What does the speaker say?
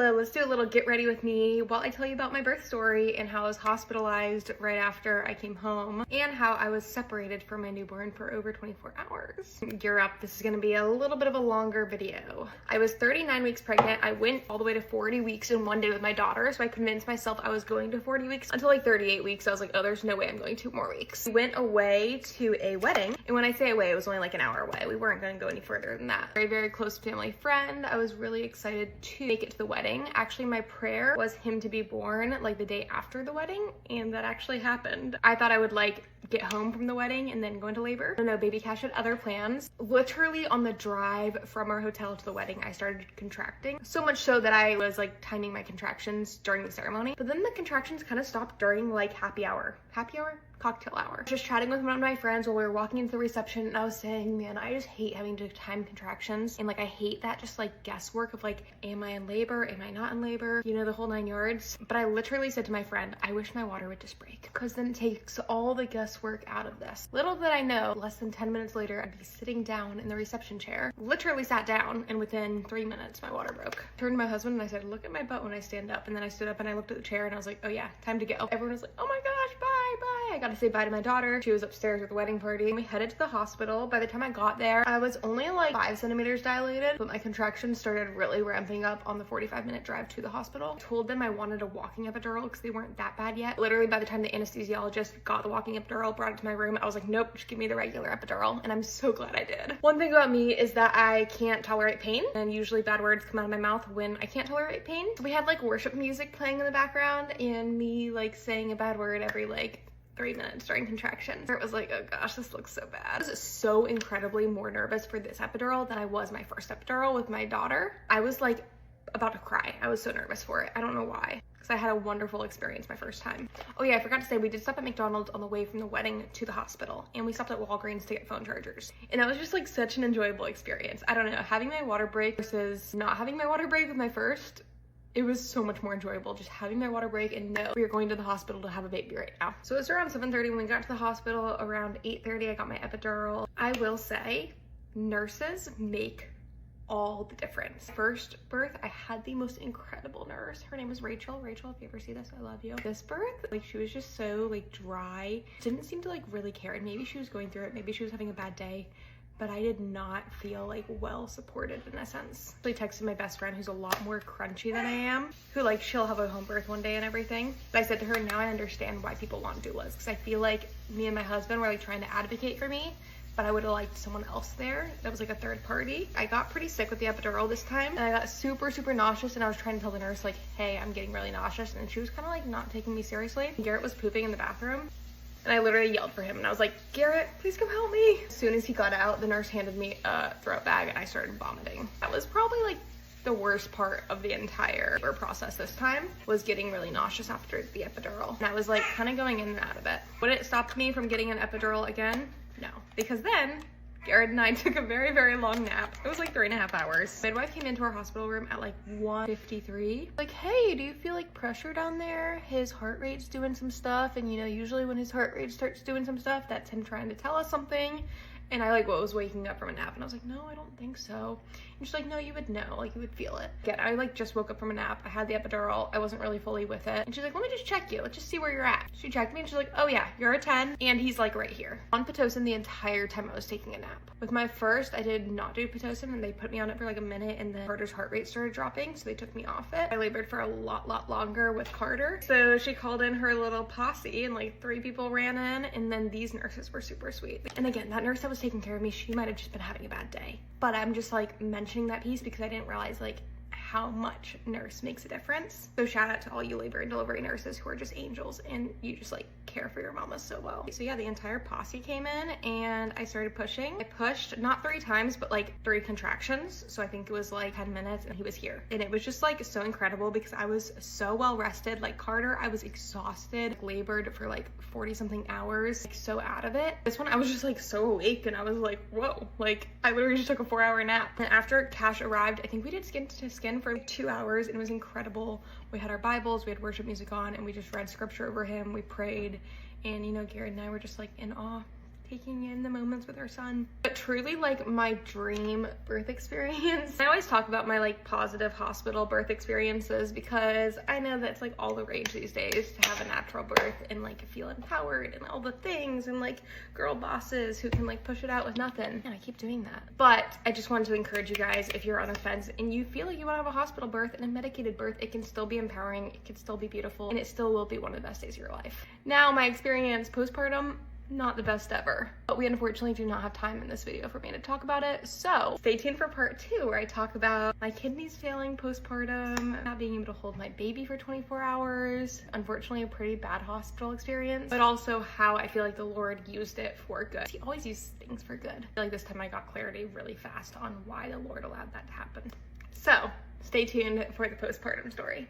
Hello, let's do a little get ready with me while I tell you about my birth story and how I was hospitalized right after I came home and how I was separated from my newborn for over 24 hours. Gear up, this is gonna be a little bit of a longer video. I was 39 weeks pregnant. I went all the way to 40 weeks in one day with my daughter, so I convinced myself I was going to 40 weeks until like 38 weeks. I was like, oh, there's no way I'm going 2 more weeks. We went away to a wedding, and when I say away, it was only like an hour away. We weren't gonna go any further than that. Very, very close family friend. I was really excited to make it to the wedding. Actually, my prayer was him to be born like the day after the wedding, and that actually happened. I thought I would like get home from the wedding and then go into labor. No, baby Cash had other plans. Literally on the drive from our hotel to the wedding, I started contracting. So much so that I was like timing my contractions during the ceremony. But then the contractions kind of stopped during like happy hour. Happy hour? Cocktail hour. Just chatting with one of my friends while we were walking into the reception, and I was saying, man, I just hate having to time contractions, and like I hate that just like guesswork of like, am I in labor, am I not in labor, you know, the whole 9 yards. But I literally said to my friend, I wish my water would just break, because then it takes all the guesswork out of this. Little did I know, less than 10 minutes later, I'd be sitting down in the reception chair, literally sat down, and within 3 minutes my water broke. I turned to my husband and I said, look at my butt when I stand up. And then I stood up and I looked at the chair and I was like, oh yeah, time to go. Everyone was like, oh my gosh, bye, bye. I got to say bye to my daughter. She was upstairs at the wedding party. We headed to the hospital. By the time I got there, I was only like 5 centimeters dilated, but my contractions started really ramping up on the 45-minute drive to the hospital. I told them I wanted a walking epidural because they weren't that bad yet. Literally by the time the anesthesiologist got the walking epidural, brought it to my room, I was like, nope, just give me the regular epidural. And I'm so glad I did. One thing about me is that I can't tolerate pain, and usually bad words come out of my mouth when I can't tolerate pain. So we had like worship music playing in the background and me like saying a bad word every like 3 minutes during contractions. It was like, oh gosh, this looks so bad. I was so incredibly more nervous for this epidural than I was my first epidural with my daughter. I was like about to cry. I was so nervous for it. I don't know why, because I had a wonderful experience my first time. Oh yeah, I forgot to say, we did stop at McDonald's on the way from the wedding to the hospital, and we stopped at Walgreens to get phone chargers. And that was just like such an enjoyable experience. I don't know, having my water break versus not having my water break with my first, it was so much more enjoyable just having my water break and know we are going to the hospital to have a baby right now. So it was around 7:30 when we got to the hospital. Around 8:30, I got my epidural. I will say, nurses make all the difference. First birth, I had the most incredible nurse. Her name was Rachel. Rachel, if you ever see this, I love you. This birth, like she was just so like dry. Didn't seem to like really care. And maybe she was going through it. Maybe she was having a bad day. But I did not feel like well supported in a sense. I texted my best friend, who's a lot more crunchy than I am, who like she'll have a home birth one day and everything. But I said to her, now I understand why people want doulas, because I feel like me and my husband were like trying to advocate for me, but I would have liked someone else there that was like a third party. I got pretty sick with the epidural this time, and I got super, super nauseous, and I was trying to tell the nurse like, hey, I'm getting really nauseous, and she was kind of like not taking me seriously. Garrett was pooping in the bathroom, and I literally yelled for him, and I was like, Garrett, please come help me. As soon as he got out, the nurse handed me a throat bag and I started vomiting. That was probably like the worst part of the entire labor process this time, was getting really nauseous after the epidural. And I was like kind of going in and out of it. Would it stop me from getting an epidural again? No, because then Garrett and I took a very, very long nap. It was like 3.5 hours. Midwife came into our hospital room at like 1:53. Like, hey, do you feel like pressure down there? His heart rate's doing some stuff. And you know, usually when his heart rate starts doing some stuff, that's him trying to tell us something. And I like was waking up from a nap, and I was like, no, I don't think so. And she's like, no, you would know, like you would feel it. Again, I like just woke up from a nap. I had the epidural. I wasn't really fully with it. And she's like, let me just check you. Let's just see where you're at. She checked me and she's like, oh yeah, you're a 10. And he's like right here. On Pitocin the entire time I was taking a nap. With my first, I did not do Pitocin, and they put me on it for like a minute, and then Carter's heart rate started dropping, so they took me off it. I labored for a lot longer with Carter. So she called in her little posse, and like 3 people ran in, and then these nurses were super sweet. And again, that nurse that was taking care of me, she might have just been having a bad day. But I'm just like mentioning that piece because I didn't realize like how much nurse makes a difference. So shout out to all you labor and delivery nurses who are just angels, and you just like care for your mamas so well. So yeah, the entire posse came in and I started pushing. I pushed not 3 times, but like 3 contractions. So I think it was like 10 minutes and he was here. And it was just like so incredible because I was so well rested. Like Carter, I was exhausted, labored for like 40 something hours, like so out of it. This one, I was just like so awake, and I was like, whoa, like I literally just took a 4-hour nap. And after Cash arrived, I think we did skin to skin for 2 hours, and it was incredible. We had our Bibles, we had worship music on, and we just read scripture over him. We prayed, and you know, Garrett and I were just like in awe. taking in the moments with our son. But truly, like, my dream birth experience. I always talk about my like positive hospital birth experiences because I know that's like all the rage these days, to have a natural birth and like feel empowered and all the things, and like girl bosses who can like push it out with nothing. And I keep doing that. But I just wanted to encourage you guys, if you're on the fence and you feel like you want to have a hospital birth and a medicated birth, it can still be empowering, it can still be beautiful, and it still will be one of the best days of your life. Now, my experience postpartum, not the best ever, but we unfortunately do not have time in this video for me to talk about it. So stay tuned for part 2, where I talk about my kidneys failing postpartum, not being able to hold my baby for 24 hours, unfortunately a pretty bad hospital experience, but also how I feel like the Lord used it for good. He always uses things for good. I feel like this time I got clarity really fast on why the Lord allowed that to happen. So stay tuned for the postpartum story.